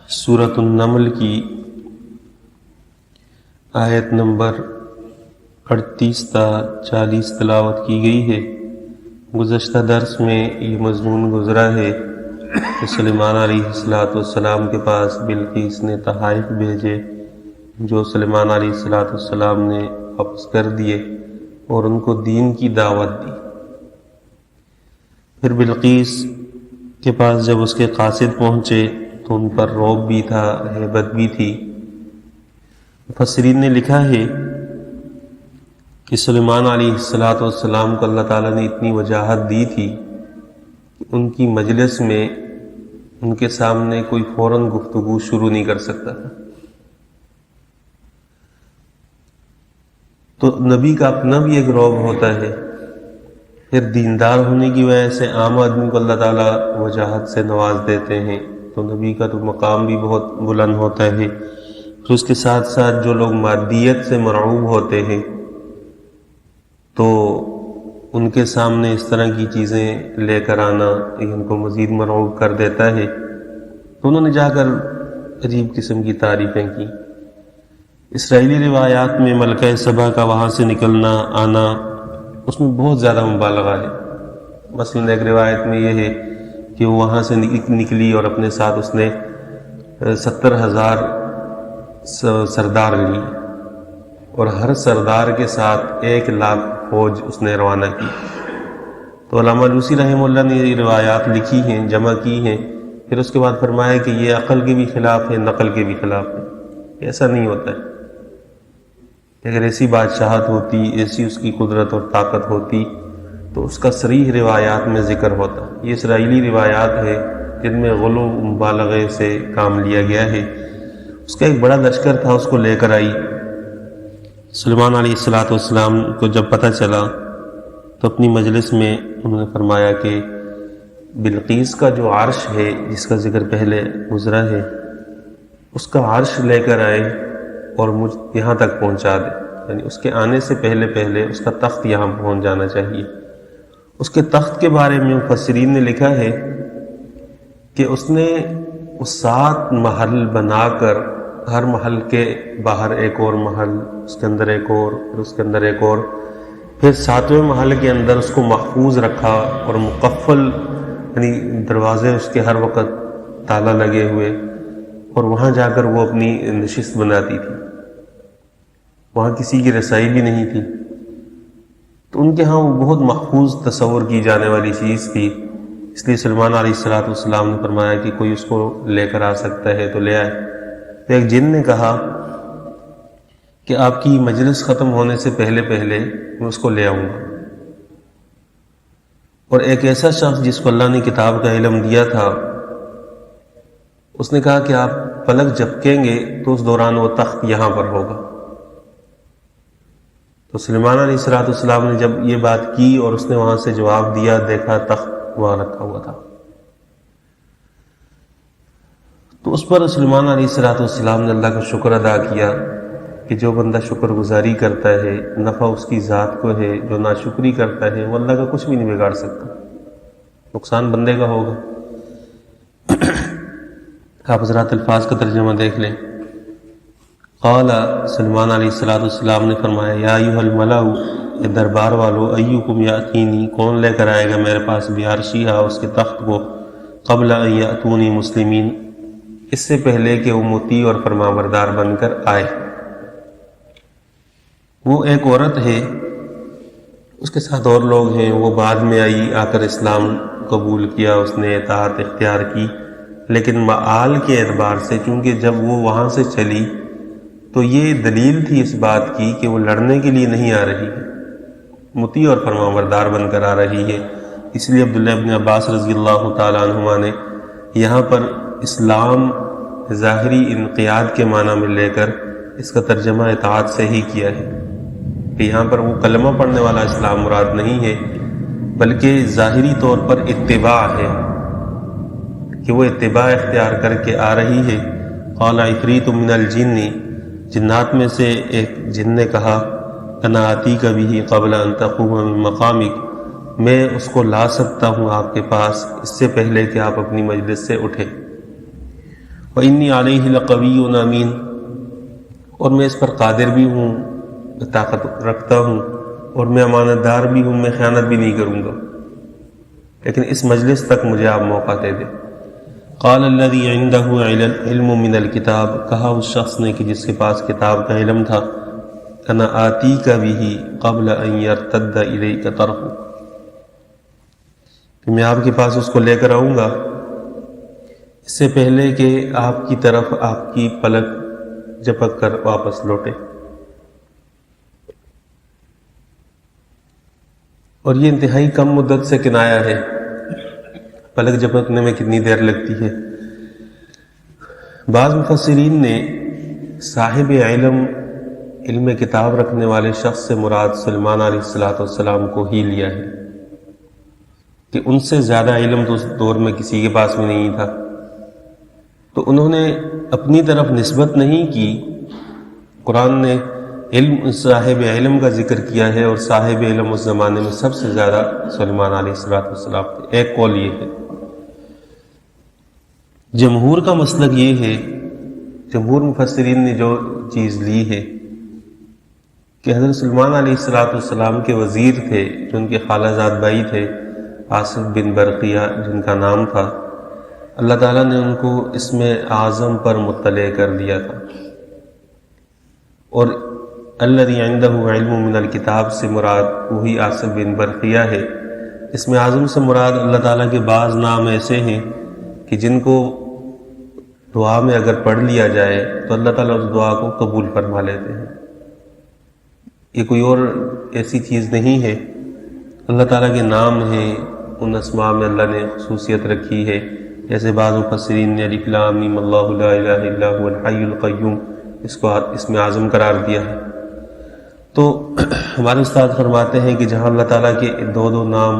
سورۃ النمل کی آیت نمبر 38 تا 40 تلاوت کی گئی ہے۔ گزشتہ درس میں یہ مضمون گزرا ہے کہ سلیمان علیہ السلام کے پاس بلقیس نے تحائف بھیجے جو سلیمان علیہ السلام نے واپس کر دیے اور ان کو دین کی دعوت دی۔ پھر بلقیس کے پاس جب اس کے قاصد پہنچے تو ان پر رعب بھی تھا، ہیبت بھی تھی۔ مفسرین نے لکھا ہے کہ سلیمان علیہ السلام کو اللہ تعالیٰ نے اتنی وجاہت دی تھی کہ ان کی مجلس میں ان کے سامنے کوئی فوراً گفتگو شروع نہیں کر سکتا تھا۔ تو نبی کا اپنا بھی ایک رعب ہوتا ہے، پھر دیندار ہونے کی وجہ سے عام آدمی کو اللہ تعالیٰ وجاہت سے نواز دیتے ہیں، تو نبی کا تو مقام بھی بہت بلند ہوتا ہے۔ پھر اس کے ساتھ ساتھ جو لوگ مادیت سے مرعوب ہوتے ہیں تو ان کے سامنے اس طرح کی چیزیں لے کر آنا ان کو مزید مرعوب کر دیتا ہے۔ تو انہوں نے جا کر عجیب قسم کی تعریفیں کی۔ اسرائیلی روایات میں ملکہ سبا کا وہاں سے نکلنا آنا اس میں بہت زیادہ مبالغہ ہے۔ مثلا ایک روایت میں یہ ہے کہ وہ وہاں سے نکلی اور اپنے ساتھ اس نے 70,000 سردار لی اور ہر سردار کے ساتھ 1,00,000 فوج اس نے روانہ کی۔ تو علامہ الوسی رحمہ اللہ نے یہ روایات لکھی ہیں، جمع کی ہیں، پھر اس کے بعد فرمایا کہ یہ عقل کے بھی خلاف ہے، نقل کے بھی خلاف ہے۔ ایسا نہیں ہوتا ہے کہ اگر ایسی بادشاہت ہوتی، ایسی اس کی قدرت اور طاقت ہوتی تو اس کا صریح روایات میں ذکر ہوتا۔ یہ اسرائیلی روایات ہے جن میں غلو مبالغے سے کام لیا گیا ہے۔ اس کا ایک بڑا لشکر تھا، اس کو لے کر آئی۔ سلیمان علیہ السلام کو جب پتہ چلا تو اپنی مجلس میں انہوں نے فرمایا کہ بلقیس کا جو عرش ہے جس کا ذکر پہلے گزرا ہے اس کا عرش لے کر آئے اور مجھ یہاں تک پہنچا دے، یعنی اس کے آنے سے پہلے اس کا تخت یہاں پہنچ جانا چاہیے۔ اس کے تخت کے بارے میں مفسرین نے لکھا ہے کہ اس نے 7 محل بنا کر ہر محل کے باہر ایک اور محل، اس کے اندر ایک اور، پھر اس کے اندر ایک اور، پھر 7ویں محل کے اندر اس کو محفوظ رکھا اور مقفل، یعنی دروازے اس کے ہر وقت تالا لگے ہوئے، اور وہاں جا کر وہ اپنی نشست بناتی تھی، وہاں کسی کی رسائی بھی نہیں تھی۔ تو ان کے ہاں وہ بہت محفوظ تصور کی جانے والی چیز تھی، اس لیے سلیمان علیہ السلام نے فرمایا کہ کوئی اس کو لے کر آ سکتا ہے تو لے آئے۔ تو ایک جن نے کہا کہ آپ کی مجلس ختم ہونے سے پہلے میں اس کو لے آؤں گا۔ اور ایک ایسا شخص جس کو اللہ نے کتاب کا علم دیا تھا اس نے کہا کہ آپ پلک جھپکیں گے تو اس دوران وہ تخت یہاں پر ہوگا۔ تو سلیمان علیہ السلام نے جب یہ بات کی اور اس نے وہاں سے جواب دیا، دیکھا تخت وہاں رکھا ہوا تھا۔ تو اس پر سلیمان علیہ السلام نے اللہ کا شکر ادا کیا کہ جو بندہ شکر گزاری کرتا ہے نفع اس کی ذات کو ہے، جو ناشکری کرتا ہے وہ اللہ کا کچھ بھی نہیں بگاڑ سکتا، نقصان بندے کا ہوگا۔ آپ حضرات الفاظ کا ترجمہ دیکھ لیں۔ قال سلیمان علیہ السلام نے فرمایا، یا ایھا الملأ، اے دربار والو، ایکم یاتینی، کون لے کر آئے گا میرے پاس بعرشھا، اس کے تخت کو، قبل ان یاتونی مسلمین، اس سے پہلے کہ وہ مطیع اور فرمانبردار بن کر آئے۔ وہ ایک عورت ہے، اس کے ساتھ اور لوگ ہیں، وہ بعد میں آئی، آ کر اسلام قبول کیا، اس نے اطاعت اختیار کی، لیکن مآل کے اعتبار سے چونکہ جب وہ وہاں سے چلی تو یہ دلیل تھی اس بات کی کہ وہ لڑنے کے لیے نہیں آ رہی ہے، مطیع اور فرمانبردار بن کر آ رہی ہے۔ اس لیے عبداللہ ابن عباس رضی اللہ تعالیٰ عنہما نے یہاں پر اسلام ظاہری انقیاد کے معنی میں لے کر اس کا ترجمہ اطاعت سے ہی کیا ہے، کہ یہاں پر وہ کلمہ پڑھنے والا اسلام مراد نہیں ہے بلکہ ظاہری طور پر اتباع ہے، کہ وہ اتباع اختیار کر کے آ رہی ہے۔ قال عفریت من الجن، جنات میں سے ایک جن نے کہا، انا آتیک بہ قبل ان تقوم من مقامک، میں اس کو لا سکتا ہوں آپ کے پاس اس سے پہلے کہ آپ اپنی مجلس سے اٹھیں۔ وَإِنِّي عَلَيْهِ لَقَوِيٌّ أَمِينٌ، اور میں اس پر قادر بھی ہوں، میں طاقت رکھتا ہوں، اور میں امانت دار بھی ہوں، میں خیانت بھی نہیں کروں گا، لیکن اس مجلس تک مجھے آپ موقع دے دیں۔ قال الذي عنده علم من الكتاب، کہا اس شخص نے کہ جس کے پاس کتاب کا علم تھا، انا آتیک به قبل ان يرتد الیک طرفک، کہ میں آپ کے پاس اس کو لے کر آؤں گا اس سے پہلے کہ آپ کی طرف آپ کی پلک جھپک کر واپس لوٹے۔ اور یہ انتہائی کم مدت سے کنایا ہے، پلک جھپکنے میں کتنی دیر لگتی ہے۔ بعض مفسرین نے صاحب علم کتاب رکھنے والے شخص سے مراد سلیمان علیہ السلام کو ہی لیا ہے، کہ ان سے زیادہ علم تو اس دور میں کسی کے پاس بھی نہیں تھا، تو انہوں نے اپنی طرف نسبت نہیں کی۔ قرآن نے صاحب علم کا ذکر کیا ہے، اور صاحب علم اس زمانے میں سب سے زیادہ سلیمان علیہ السلام تھے۔ ایک قول یہ ہے۔ جمہور کا مسلک یہ ہے، جمہور مفسرین نے جو چیز لی ہے کہ حضرت سلیمان علیہ السلام کے وزیر تھے، جو ان کے خالہ زاد بھائی تھے، آصف بن برقیہ جن کا نام تھا، اللہ تعالیٰ نے ان کو اسم اعظم پر مطلع کر دیا تھا، اور الذی عنده علم من الکتاب سے مراد وہی آصف بن برقیہ ہے۔ اسم اعظم سے مراد اللہ تعالیٰ کے بعض نام ایسے ہیں کہ جن کو دعا میں اگر پڑھ لیا جائے تو اللہ تعالیٰ اس دعا کو قبول فرما لیتے ہیں۔ یہ کوئی اور ایسی چیز نہیں ہے، اللہ تعالیٰ کے نام ہیں، ان اسماء میں اللہ نے خصوصیت رکھی ہے، جیسے بعض مفسرین نے الف لام میم اللہ لا الہ الا هو الحی القیوم اس کو اسم اعظم قرار دیا ہے۔ تو ہمارے استاد فرماتے ہیں کہ جہاں اللہ تعالیٰ کے دو نام،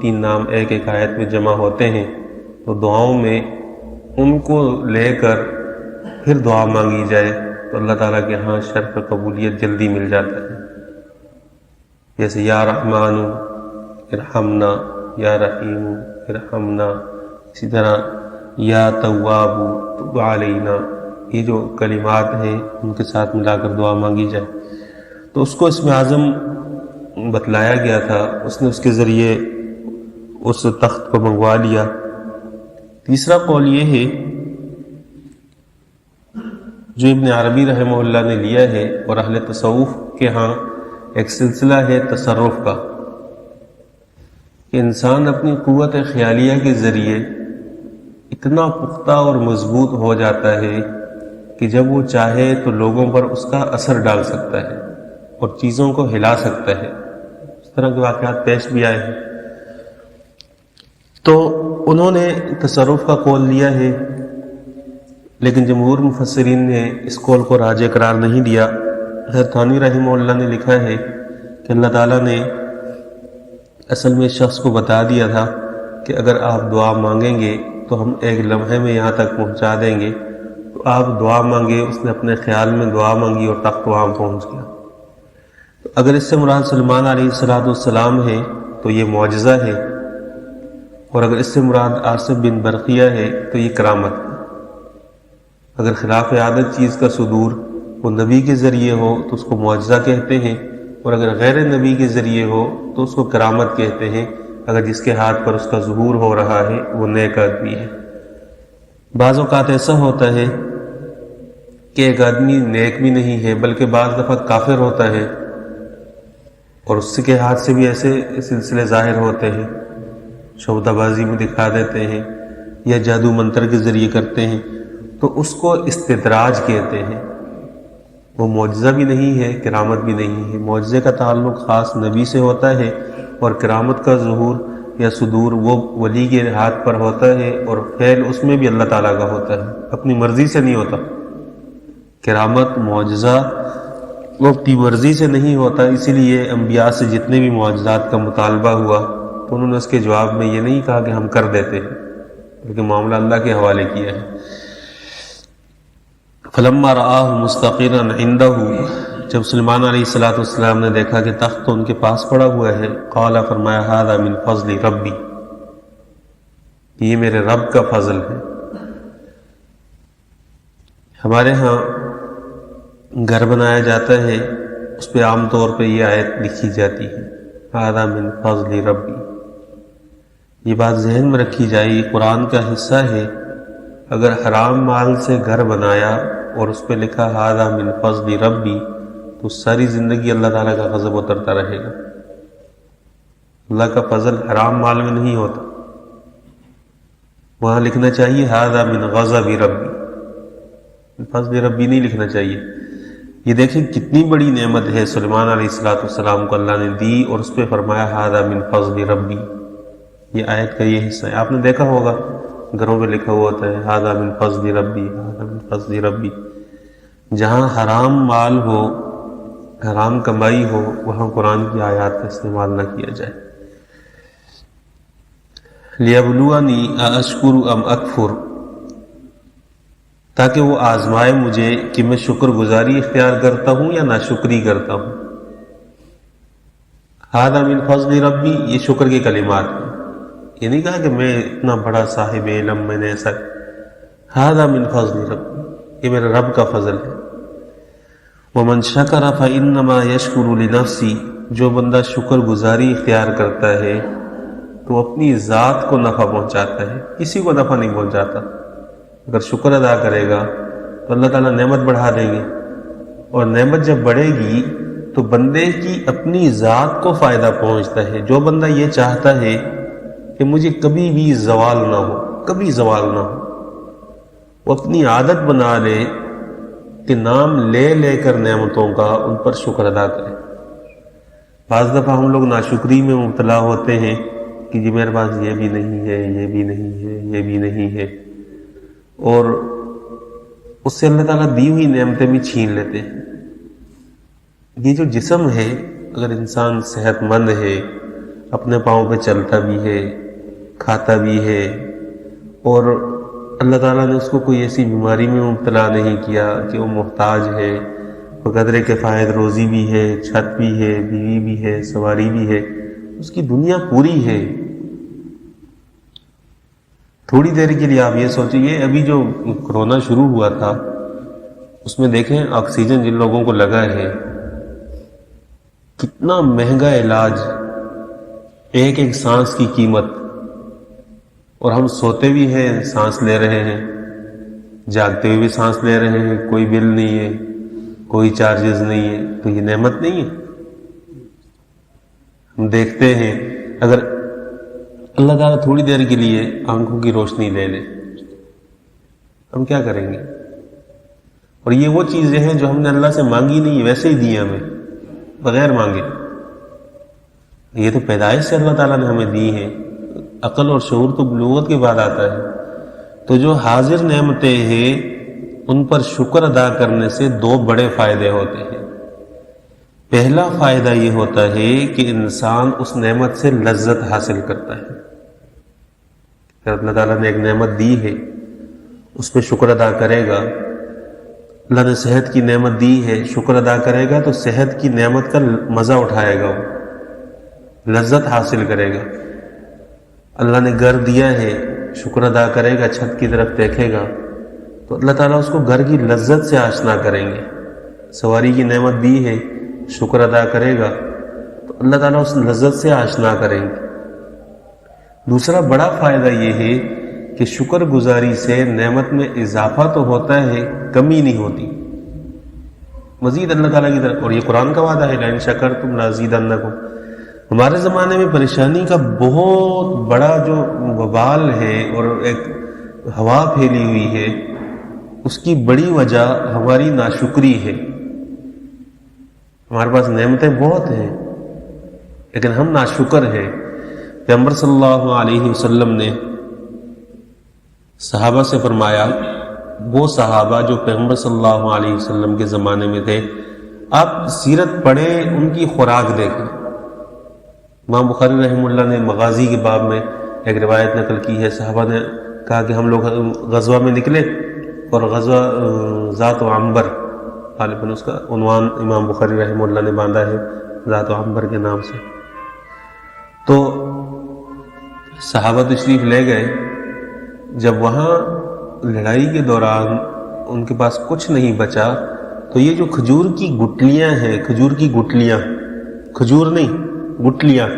تین نام ایک آیت میں جمع ہوتے ہیں، تو دعاؤں میں ان کو لے کر پھر دعا مانگی جائے تو اللہ تعالیٰ کے ہاں شرف قبولیت جلدی مل جاتا ہے، جیسے یا رحمان ارحمنا، یا رحیم ارحمنا، اسی طرح یا تواب تب علینا، یہ جو کلمات ہیں ان کے ساتھ ملا کر دعا مانگی جائے۔ تو اس کو اسم اعظم بتلایا گیا تھا، اس نے اس کے ذریعے اس تخت کو منگوا لیا۔ تیسرا قول یہ ہے جو ابن عربی رحمہ اللہ نے لیا ہے، اور اہل تصوف کے ہاں ایک سلسلہ ہے تصرف کا، کہ انسان اپنی قوت خیالیہ کے ذریعے اتنا پختہ اور مضبوط ہو جاتا ہے کہ جب وہ چاہے تو لوگوں پر اس کا اثر ڈال سکتا ہے اور چیزوں کو ہلا سکتا ہے۔ اس طرح کے واقعات پیش بھی آئے ہیں۔ تو انہوں نے تصرف کا قول لیا ہے، لیکن جمہور مفسرین نے اس قول کو راجح قرار نہیں دیا۔ حضرت تھانوی رحمہ اللہ نے لکھا ہے کہ اللہ تعالیٰ نے اصل میں اس شخص کو بتا دیا تھا کہ اگر آپ دعا مانگیں گے تو ہم ایک لمحے میں یہاں تک پہنچا دیں گے، تو آپ دعا مانگے، اس نے اپنے خیال میں دعا مانگی اور تخت وہاں پہنچ گیا۔ تو اگر اس سے مراد سلیمان علیہ السلام ہے تو یہ معجزہ ہے، اور اگر اس سے مراد آصف بن برقیہ ہے تو یہ کرامت ہے۔ اگر خلاف عادت چیز کا صدور وہ نبی کے ذریعے ہو تو اس کو معجزہ کہتے ہیں، اور اگر غیر نبی کے ذریعے ہو تو اس کو کرامت کہتے ہیں، اگر جس کے ہاتھ پر اس کا ظہور ہو رہا ہے وہ نیک آدمی ہے۔ بعض اوقات ایسا ہوتا ہے کہ ایک آدمی نیک بھی نہیں ہے بلکہ بعض دفعہ کافر ہوتا ہے، اور اس کے ہاتھ سے بھی ایسے سلسلے ظاہر ہوتے ہیں، شعبدہ بازی میں دکھا دیتے ہیں یا جادو منتر کے ذریعے کرتے ہیں، تو اس کو استدراج کہتے ہیں۔ وہ معجزہ بھی نہیں ہے، کرامت بھی نہیں ہے۔ معجزے کا تعلق خاص نبی سے ہوتا ہے، اور کرامت کا ظہور یا صدور وہ ولی کے ہاتھ پر ہوتا ہے، اور فعل اس میں بھی اللہ تعالیٰ کا ہوتا ہے، اپنی مرضی سے نہیں ہوتا۔ کرامت معجزہ وہ اپنی مرضی سے نہیں ہوتا، اسی لیے انبیاء سے جتنے بھی معجزات کا مطالبہ ہوا تو انہوں نے اس کے جواب میں یہ نہیں کہا کہ ہم کر دیتے ہیں، بلکہ معاملہ اللہ کے حوالے کیا ہے۔ فلما رآہ مستقرا عنده، جب سلیمان علیہ السلام نے دیکھا کہ تخت تو ان کے پاس پڑا ہوا ہے، قال، فرمایا، ھذا من فضل ربی، یہ میرے رب کا فضل ہے۔ ہمارے ہاں گھر بنایا جاتا ہے، اس پہ عام طور پہ یہ آیت لکھی جاتی ہے، ھذا من فضل ربی۔ یہ بات ذہن میں رکھی جائے، یہ قرآن کا حصہ ہے۔ اگر حرام مال سے گھر بنایا اور اس پہ لکھا ھذا من فضل ربی، تو ساری زندگی اللہ تعالیٰ کا غضب اترتا رہے گا۔ اللہ کا فضل حرام مال میں نہیں ہوتا، وہاں لکھنا چاہیے ھذا من غضب ربی، فضل ربی نہیں لکھنا چاہیے۔ یہ دیکھیں کتنی بڑی نعمت ہے سلیمان علیہ السلام کو اللہ نے دی، اور اس پہ فرمایا ھذا من فضل ربی۔ یہ آیت کا یہ حصہ ہے، آپ نے دیکھا ہوگا گھروں پہ لکھا ہوا ہوتا ہے ھذا من فضل ربی، ھذا من فضل ربی۔ جہاں حرام مال ہو، حرام کمائی ہو، وہاں قرآن کی آیات کا استعمال نہ کیا جائے۔ لیبلونی ااشکر ام اکفر، تاکہ وہ آزمائے مجھے کہ میں شکر گزاری اختیار کرتا ہوں یا ناشکری کرتا ہوں۔ ھذا من فضل ربی، یہ شکر کے کلمات ہیں، یہ نہیں کہا کہ میں اتنا بڑا صاحب علم، میں نے ایسا۔ ھذا من فضل ربی، یہ میرے رب کا فضل ہے۔ ومن شکر فانما یشکر لنفسی، جو بندہ شکر گزاری اختیار کرتا ہے تو اپنی ذات کو نفع پہنچاتا ہے، کسی کو نفع نہیں پہنچاتا۔ اگر شکر ادا کرے گا تو اللہ تعالیٰ نعمت بڑھا دیں گے، اور نعمت جب بڑھے گی تو بندے کی اپنی ذات کو فائدہ پہنچتا ہے۔ جو بندہ یہ چاہتا ہے کہ مجھے کبھی بھی زوال نہ ہو، کبھی زوال نہ ہو، وہ اپنی عادت بنا لے کہ نام لے لے کر نعمتوں کا ان پر شکر ادا کرے۔ بعض دفعہ ہم لوگ ناشکری میں مبتلا ہوتے ہیں کہ جی میرے پاس یہ بھی نہیں ہے، یہ بھی نہیں ہے، یہ بھی نہیں ہے، اور اس سے اللہ تعالیٰ دی ہوئی نعمتیں بھی چھین لیتے ہیں۔ یہ جو جسم ہے، اگر انسان صحت مند ہے، اپنے پاؤں پہ چلتا بھی ہے، کھاتا بھی ہے، اور اللہ تعالیٰ نے اس کو کوئی ایسی بیماری میں مبتلا نہیں کیا کہ وہ محتاج ہے، بقدر کفایت روزی بھی ہے، چھت بھی ہے، بیوی بھی ہے، سواری بھی ہے، اس کی دنیا پوری ہے۔ تھوڑی دیر کے لیے آپ یہ سوچیے، ابھی جو کرونا شروع ہوا تھا اس میں دیکھیں آکسیجن جن لوگوں کو لگا ہے، کتنا مہنگا علاج، ایک ایک سانس کی قیمت، اور ہم سوتے بھی ہیں سانس لے رہے ہیں، جاگتے ہوئے بھی سانس لے رہے ہیں، کوئی بل نہیں ہے، کوئی چارجز نہیں ہے، تو یہ نعمت نہیں ہے؟ ہم دیکھتے ہیں اگر اللہ تعالیٰ تھوڑی دیر کے لیے آنکھوں کی روشنی لے لے، ہم کیا کریں گے؟ اور یہ وہ چیزیں ہیں جو ہم نے اللہ سے مانگی نہیں، ویسے ہی دی ہمیں بغیر مانگے۔ یہ تو پیدائش سے اللہ تعالیٰ نے ہمیں دی ہے، عقل اور شعور تو بلوغت کے بعد آتا ہے۔ تو جو حاضر نعمتیں ہیں ان پر شکر ادا کرنے سے دو بڑے فائدے ہوتے ہیں۔ پہلا فائدہ یہ ہوتا ہے کہ انسان اس نعمت سے لذت حاصل کرتا ہے۔ اگر اللہ تعالیٰ نے ایک نعمت دی ہے، اس پہ شکر ادا کرے گا، اللہ نے صحت کی نعمت دی ہے، شکر ادا کرے گا تو صحت کی نعمت کا مزہ اٹھائے گا، وہ لذت حاصل کرے گا۔ اللہ نے گھر دیا ہے، شکر ادا کرے گا، چھت کی طرف دیکھے گا تو اللہ تعالیٰ اس کو گھر کی لذت سے آشنا کریں گے۔ سواری کی نعمت دی ہے، شکر ادا کرے گا تو اللہ تعالیٰ اس لذت سے آشنا کریں گے۔ دوسرا بڑا فائدہ یہ ہے کہ شکر گزاری سے نعمت میں اضافہ تو ہوتا ہے، کمی نہیں ہوتی، مزید اللہ تعالیٰ کی طرف۔ اور یہ قرآن کا وعدہ ہے لئن شکرتم لازیدنکم۔ ہمارے زمانے میں پریشانی کا بہت بڑا جو وبال ہے اور ایک ہوا پھیلی ہوئی ہے، اس کی بڑی وجہ ہماری ناشکری ہے۔ ہمارے پاس نعمتیں بہت ہیں لیکن ہم ناشکر ہیں۔ پیغمبر صلی اللہ علیہ وسلم نے صحابہ سے فرمایا، وہ صحابہ جو پیغمبر صلی اللہ علیہ وسلم کے زمانے میں تھے، آپ سیرت پڑھیں، ان کی خوراک دیکھیں۔ امام بخاری رحمہ اللہ نے مغازی کے باب میں ایک روایت نقل کی ہے، صحابہ نے کہا کہ ہم لوگ غزوہ میں نکلے، اور غزوہ ذات و عنبر، غالباً اس کا عنوان امام بخاری رحمہ اللہ نے باندھا ہے ذات و عنبر کے نام سے۔ تو صحابہ تشریف لے گئے، جب وہاں لڑائی کے دوران ان کے پاس کچھ نہیں بچا، تو یہ جو کھجور کی گٹلیاں ہیں، کھجور کی گٹلیاں، کھجور نہیں گٹلیاں،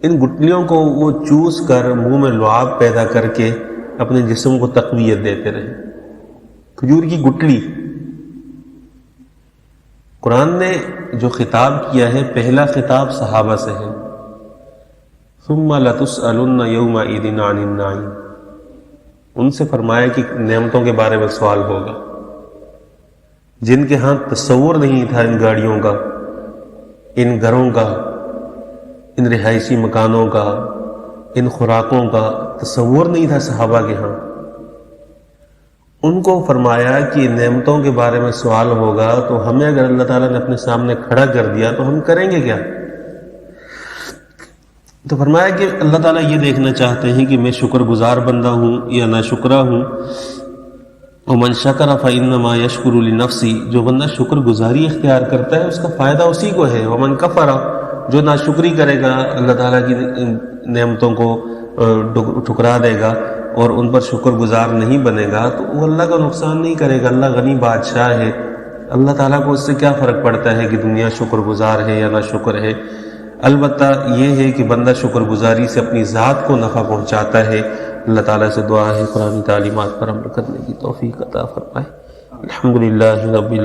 ان گٹلیوں کو وہ چوس کر منہ میں لعاب پیدا کر کے اپنے جسم کو تقویت دیتے رہے۔ کھجور کی گٹلی، قرآن نے جو خطاب کیا ہے پہلا خطاب صحابہ سے ہے، ثم لتسألن یومئذ عن النعیم، ان سے فرمایا کہ نعمتوں کے بارے میں سوال ہوگا، جن کے ہاں تصور نہیں تھا ان گاڑیوں کا، ان گھروں کا، ان رہائشی مکانوں کا، ان خوراکوں کا تصور نہیں تھا صحابہ کے ہاں، ان کو فرمایا کہ نعمتوں کے بارے میں سوال ہوگا، تو ہمیں اگر اللہ تعالیٰ نے اپنے سامنے کھڑا کر دیا تو ہم کریں گے کیا؟ تو فرمایا کہ اللہ تعالیٰ یہ دیکھنا چاہتے ہیں کہ میں شکر گزار بندہ ہوں یا ناشکرہ ہوں۔ ومن شکر فإنما یشکر لنفسی، جو بندہ شکر گزاری اختیار کرتا ہے اس کا فائدہ اسی کو ہے۔ ومن کفر، جو ناشکری کرے گا، اللہ تعالیٰ کی نعمتوں کو ٹھکرا دے گا اور ان پر شکر گزار نہیں بنے گا، تو وہ اللہ کا نقصان نہیں کرے گا۔ اللہ غنی بادشاہ ہے، اللہ تعالیٰ کو اس سے کیا فرق پڑتا ہے کہ دنیا شکر گزار ہے یا نہ شکر ہے۔ البتہ یہ ہے کہ بندہ شکر گزاری سے اپنی ذات کو نفع پہنچاتا ہے۔ اللہ تعالیٰ سے دعا ہے قرآن تعلیمات پر عمل کرنے کی توفیق عطا فرمائے۔ الحمدللہ رب العالمین۔